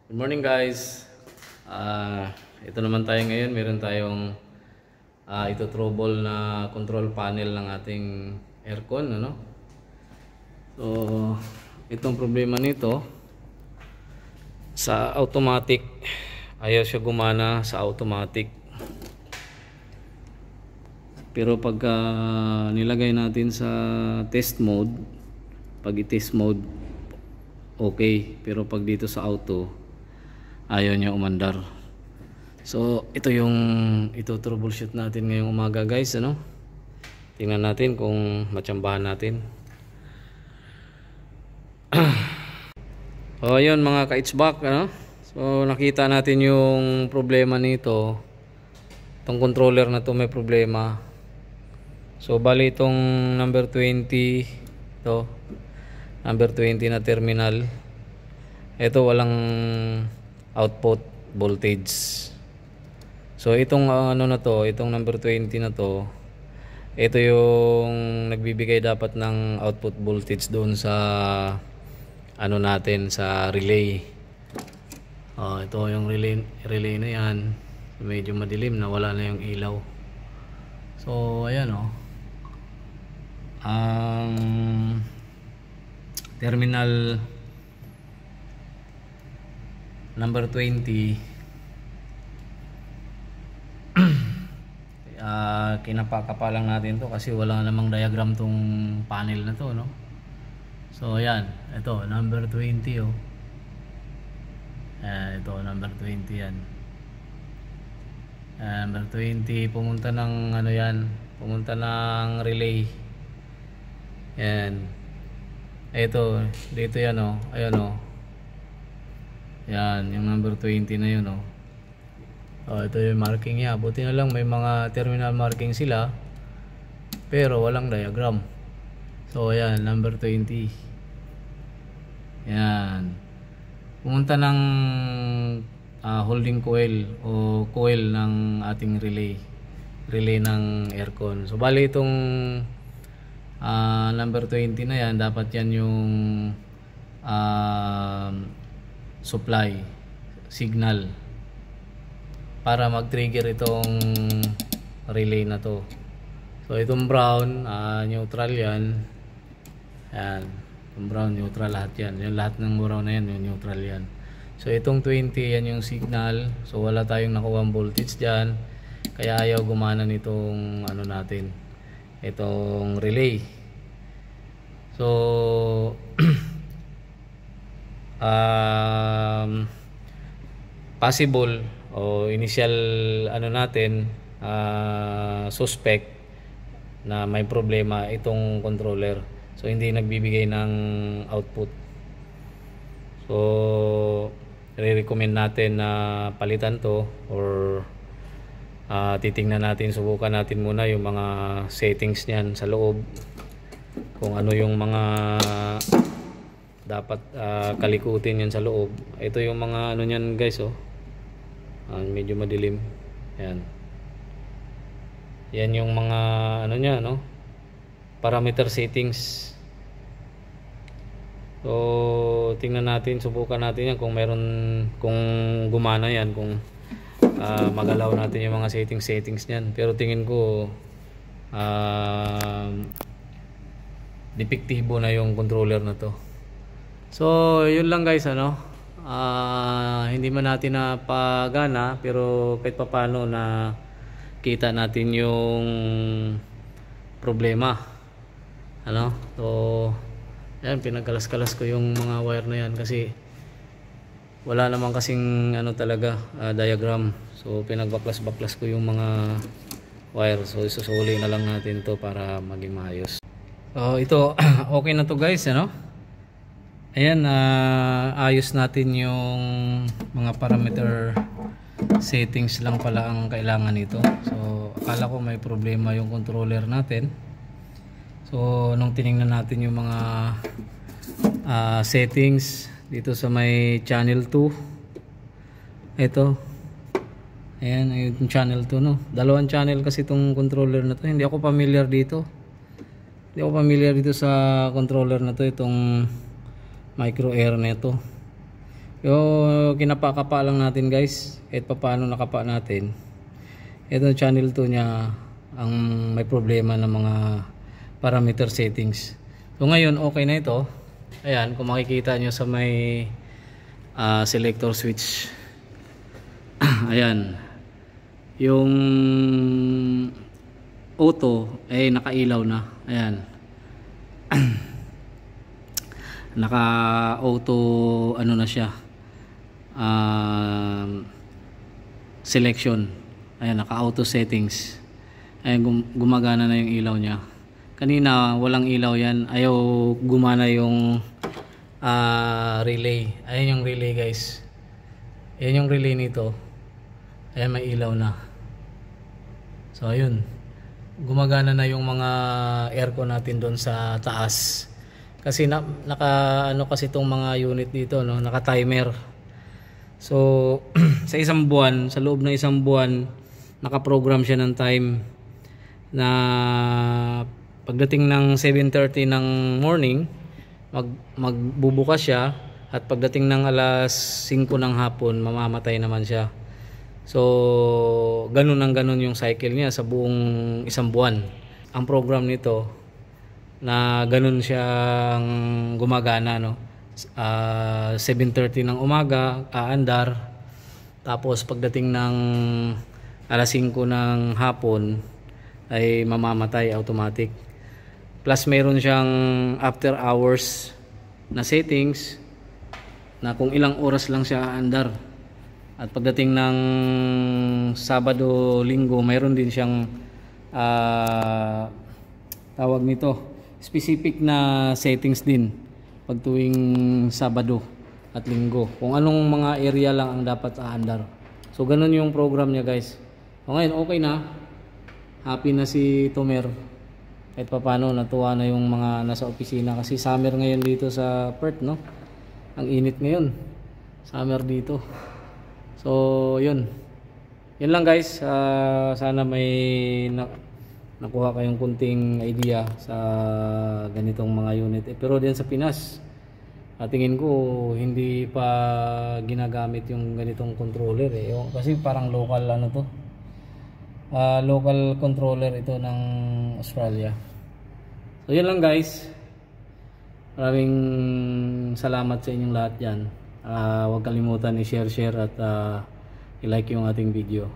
Good morning guys. Ito naman tayo ngayon. Meron tayong ito trouble na control panel ng ating aircon, ano? So, itong problema nito sa automatic, ayaw siya gumana sa automatic. Pero pag nilagay natin sa test mode, pag i-test mode okay, pero pag dito sa auto ayaw niya umandar. So ito troubleshoot natin ngayong umaga guys, ano? Tingnan natin kung matsambahan natin. So ayun mga ka-HVAC, ano? So nakita natin yung problema nito. Itong controller na to may problema. So bali itong number 20 to, number 20 na terminal, ito walang output voltage. So itong ano na to, itong number 20 na to, ito yung nagbibigay dapat ng output voltage doon sa ano natin, sa relay. Ito yung relay na yan. Medyo madilim na, wala na yung ilaw. So ayan ang terminal number 20 kinapakapalang natin to kasi wala namang diagram tong panel na to, no? So ayan, ito number 20 ito number 20 yan. Number 20 pumunta ng ano yan, pumunta ng relay. Yan. Ito, dito yan ayan yan, yung number 20 na yun ito yung marking niya. Buti na lang may mga terminal marking sila pero walang diagram. So ayan, number 20. Yan. Pumunta ng holding coil o coil ng ating relay ng aircon. So bali itong number 20 na yan, dapat yan yung supply signal para mag-trigger itong relay na to. So itong brown neutral yan. Yan, itong brown neutral lahat yan. Yung lahat ng brown na yan, yung neutral yan. So itong 20 yan yung signal. So wala tayong nakuha voltage dyan, kaya ayaw gumana nitong ano natin, itong relay. So possible o initial ano natin, suspect na may problema itong controller. So hindi nagbibigay ng output. So re-recommend natin na palitan to, or titingnan natin, subukan natin muna yung mga settings niyan sa loob, kung ano yung mga dapat kalikutin yan sa loob. Ito yung mga ano niyan guys, medyo madilim. Yan yung mga ano niya, parameter settings. So tingnan natin, subukan natin yan kung meron, kung gumana yan, kung magalaw natin yung mga settings niyan. Pero tingin ko depektibo na yung controller na to. So yun lang guys, hindi man natin na pagana, pero kahit papaano na kita natin yung problema, so yan, pinagkalas-kalas ko yung mga wire na yan kasi wala naman kasing talaga diagram. So pinagbaklas-baklas ko yung mga wire. So isusuli na lang natin to para maging maayos. So ito okay na to guys, ayan, ayos natin yung mga parameter settings lang pala ang kailangan nito. So akala ko may problema yung controller natin. So nung tiningnan natin yung mga settings dito sa may channel 2, ito, ayan yung channel 2, dalawang channel kasi itong controller na to. Hindi ako familiar dito sa controller na to, itong micro air nito. Yung kinapa-kapa lang natin guys, kahit pa paano nakapa natin. Ito channel 2 niya ang may problema ng mga parameter settings. So ngayon okay na ito. Ayan, kung makikita nyo sa may selector switch. Ayan, yung auto ay nakailaw na. Ayan. Naka auto ano na siya, selection. Ayan, naka auto settings. Ayan, gumagana na yung ilaw nya. Kanina walang ilaw yan, ayaw gumana yung relay. Ayan yung relay guys, ayan yung relay nito. Ayan, may ilaw na. So ayun, gumagana na yung mga aircon natin doon sa taas. Kasi naka ano kasi itong mga unit dito, no, naka timer. So sa isang buwan, sa loob ng isang buwan, naka-program siya ng time na pagdating ng 7:30 ng morning, magbubukas siya, at pagdating ng alas 5 ng hapon, mamamatay naman siya. So ganun yung cycle niya sa buong isang buwan. Ang program nito na ganun siyang gumagana, no. 7:30 ng umaga aandar, tapos pagdating ng alas 5 ng hapon ay mamamatay automatic. Plus mayroon siyang after hours na settings na kung ilang oras lang siya aandar. At pagdating ng Sabado, Linggo, mayroon din siyang tawag nito, specific na settings din pag tuwing Sabado at Linggo, kung anong mga area lang ang dapat aandar. So ganun yung program niya guys. So ngayon okay na, happy na si Tomer. Kahit papano natuwa na yung mga nasa opisina, kasi summer ngayon dito sa Perth, no. Ang init ngayon, summer dito. So yun lang guys. Sana may nakuha kayong kunting idea sa ganitong mga unit. Pero diyan sa Pinas, tingin ko hindi pa ginagamit yung ganitong controller kasi parang local ano to, local controller ito ng Australia. So yun lang guys, maraming salamat sa inyong lahat dyan. Huwag kalimutan i-share at i-like yung ating video.